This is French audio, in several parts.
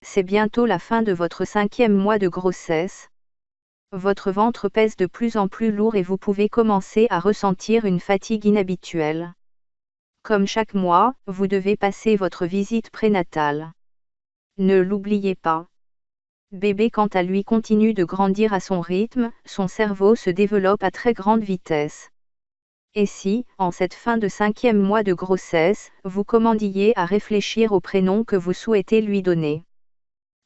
C'est bientôt la fin de votre 5e mois de grossesse. Votre ventre pèse de plus en plus lourd et vous pouvez commencer à ressentir une fatigue inhabituelle. Comme chaque mois, vous devez passer votre visite prénatale. Ne l'oubliez pas. Bébé quant à lui continue de grandir à son rythme, son cerveau se développe à très grande vitesse. Et si, en cette fin de 5e mois de grossesse, vous commandiez à réfléchir au prénom que vous souhaitez lui donner?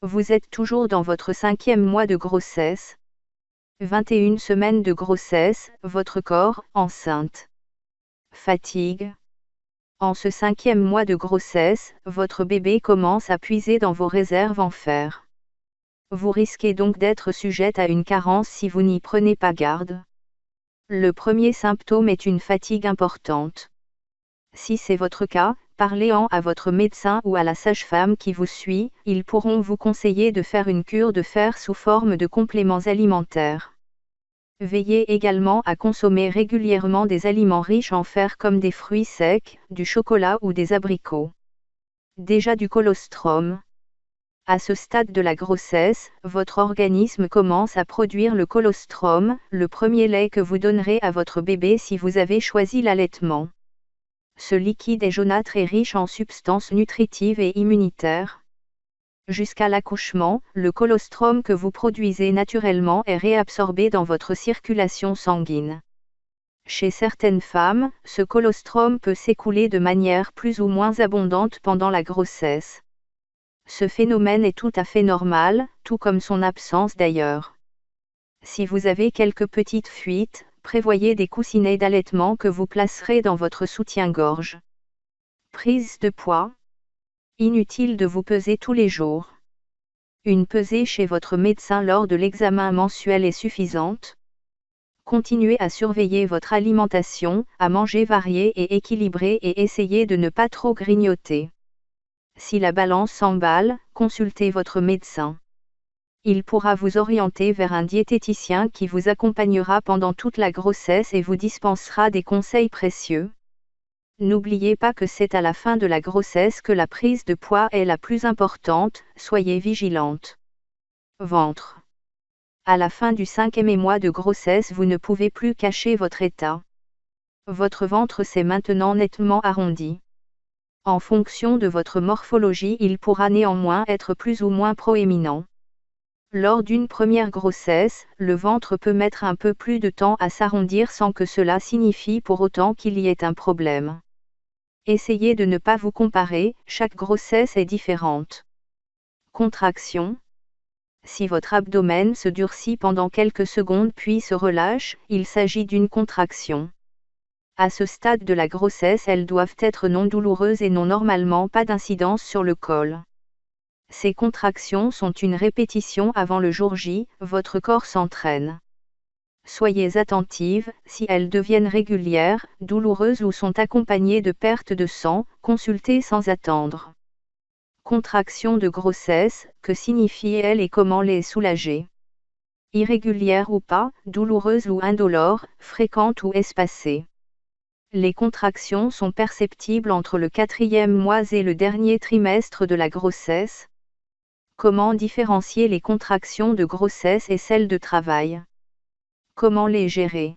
Vous êtes toujours dans votre 5e mois de grossesse. 21 semaines de grossesse, votre corps, enceinte. Fatigue. En ce 5e mois de grossesse, votre bébé commence à puiser dans vos réserves en fer. Vous risquez donc d'être sujette à une carence si vous n'y prenez pas garde. Le premier symptôme est une fatigue importante. Si c'est votre cas, parlez-en à votre médecin ou à la sage-femme qui vous suit, ils pourront vous conseiller de faire une cure de fer sous forme de compléments alimentaires. Veillez également à consommer régulièrement des aliments riches en fer comme des fruits secs, du chocolat ou des abricots. Déjà du colostrum. À ce stade de la grossesse, votre organisme commence à produire le colostrum, le premier lait que vous donnerez à votre bébé si vous avez choisi l'allaitement. Ce liquide est jaunâtre et riche en substances nutritives et immunitaires. Jusqu'à l'accouchement, le colostrum que vous produisez naturellement est réabsorbé dans votre circulation sanguine. Chez certaines femmes, ce colostrum peut s'écouler de manière plus ou moins abondante pendant la grossesse. Ce phénomène est tout à fait normal, tout comme son absence d'ailleurs. Si vous avez quelques petites fuites, prévoyez des coussinets d'allaitement que vous placerez dans votre soutien-gorge. Prise de poids. Inutile de vous peser tous les jours. Une pesée chez votre médecin lors de l'examen mensuel est suffisante. Continuez à surveiller votre alimentation, à manger varié et équilibré et essayez de ne pas trop grignoter. Si la balance s'emballe, consultez votre médecin. Il pourra vous orienter vers un diététicien qui vous accompagnera pendant toute la grossesse et vous dispensera des conseils précieux. N'oubliez pas que c'est à la fin de la grossesse que la prise de poids est la plus importante, soyez vigilante. Ventre. À la fin du 5e mois de grossesse, vous ne pouvez plus cacher votre état. Votre ventre s'est maintenant nettement arrondi. En fonction de votre morphologie, il pourra néanmoins être plus ou moins proéminent. Lors d'une première grossesse, le ventre peut mettre un peu plus de temps à s'arrondir sans que cela signifie pour autant qu'il y ait un problème. Essayez de ne pas vous comparer, chaque grossesse est différente. Contraction. Si votre abdomen se durcit pendant quelques secondes puis se relâche, il s'agit d'une contraction. À ce stade de la grossesse, elles doivent être non douloureuses et n'ont normalement pas d'incidence sur le col. Ces contractions sont une répétition avant le jour J, votre corps s'entraîne. Soyez attentive, si elles deviennent régulières, douloureuses ou sont accompagnées de perte de sang, consultez sans attendre. Contraction de grossesse, que signifient-elles et comment les soulager? Irrégulières ou pas, douloureuses ou indolores, fréquentes ou espacées. Les contractions sont perceptibles entre le 4e mois et le dernier trimestre de la grossesse. Comment différencier les contractions de grossesse et celles de travail? Comment les gérer?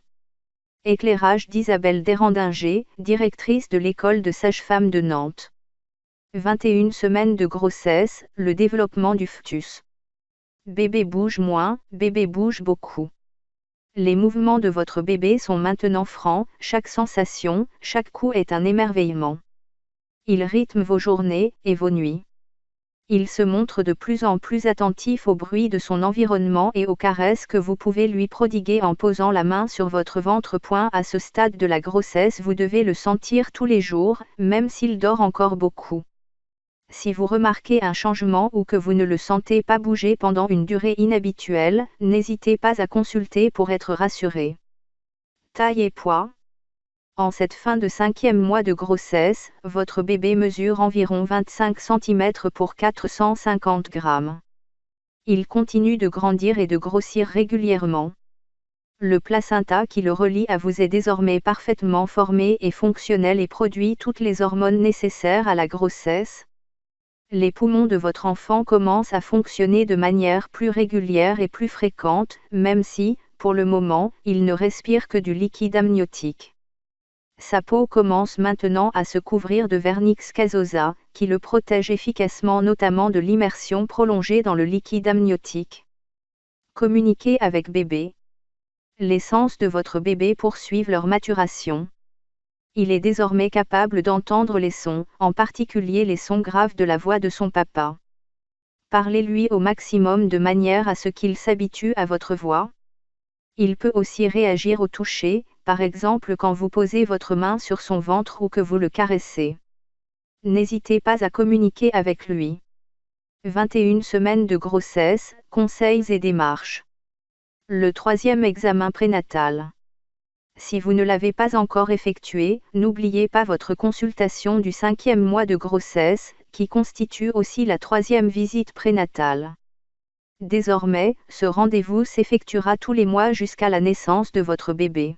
Éclairage d'Isabelle Desrandinger, directrice de l'école de sage-femme de Nantes. 21 semaines de grossesse, le développement du fœtus. Bébé bouge moins, bébé bouge beaucoup. Les mouvements de votre bébé sont maintenant francs, chaque sensation, chaque coup est un émerveillement. Il rythme vos journées et vos nuits. Il se montre de plus en plus attentif au bruit de son environnement et aux caresses que vous pouvez lui prodiguer en posant la main sur votre ventre. À ce stade de la grossesse, vous devez le sentir tous les jours, même s'il dort encore beaucoup. Si vous remarquez un changement ou que vous ne le sentez pas bouger pendant une durée inhabituelle, n'hésitez pas à consulter pour être rassuré. Taille et poids. En cette fin de 5e mois de grossesse, votre bébé mesure environ 25 cm pour 450 grammes. Il continue de grandir et de grossir régulièrement. Le placenta qui le relie à vous est désormais parfaitement formé et fonctionnel et produit toutes les hormones nécessaires à la grossesse. Les poumons de votre enfant commencent à fonctionner de manière plus régulière et plus fréquente, même si, pour le moment, il ne respire que du liquide amniotique. Sa peau commence maintenant à se couvrir de vernix caseosa, qui le protège efficacement notamment de l'immersion prolongée dans le liquide amniotique. Communiquez avec bébé. Les sens de votre bébé poursuivent leur maturation. Il est désormais capable d'entendre les sons, en particulier les sons graves de la voix de son papa. Parlez-lui au maximum de manière à ce qu'il s'habitue à votre voix. Il peut aussi réagir au toucher, par exemple quand vous posez votre main sur son ventre ou que vous le caressez. N'hésitez pas à communiquer avec lui. 21 semaines de grossesse, conseils et démarches. Le 3e examen prénatal. Si vous ne l'avez pas encore effectué, n'oubliez pas votre consultation du 5e mois de grossesse, qui constitue aussi la 3e visite prénatale. Désormais, ce rendez-vous s'effectuera tous les mois jusqu'à la naissance de votre bébé.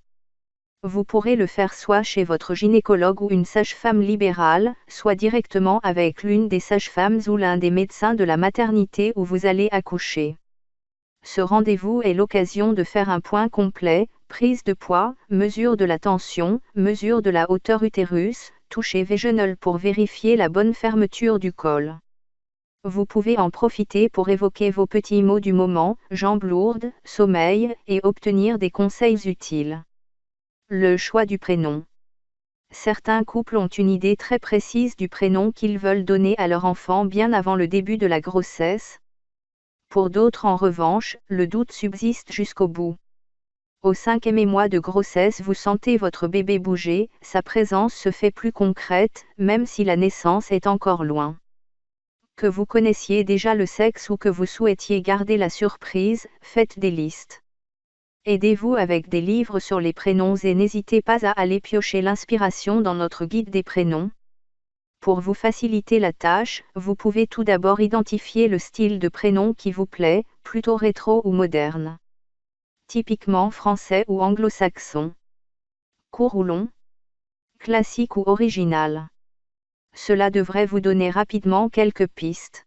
Vous pourrez le faire soit chez votre gynécologue ou une sage-femme libérale, soit directement avec l'une des sages-femmes ou l'un des médecins de la maternité où vous allez accoucher. Ce rendez-vous est l'occasion de faire un point complet, prise de poids, mesure de la tension, mesure de la hauteur utérus, toucher vaginal pour vérifier la bonne fermeture du col. Vous pouvez en profiter pour évoquer vos petits mots du moment, jambes lourdes, sommeil, et obtenir des conseils utiles. Le choix du prénom. Certains couples ont une idée très précise du prénom qu'ils veulent donner à leur enfant bien avant le début de la grossesse. Pour d'autres en revanche, le doute subsiste jusqu'au bout. Au 5e mois de grossesse vous sentez votre bébé bouger, sa présence se fait plus concrète, même si la naissance est encore loin. Que vous connaissiez déjà le sexe ou que vous souhaitiez garder la surprise, faites des listes. Aidez-vous avec des livres sur les prénoms et n'hésitez pas à aller piocher l'inspiration dans notre guide des prénoms. Pour vous faciliter la tâche, vous pouvez tout d'abord identifier le style de prénom qui vous plaît, plutôt rétro ou moderne. Typiquement français ou anglo-saxon. Court ou long. Classique ou original. Cela devrait vous donner rapidement quelques pistes.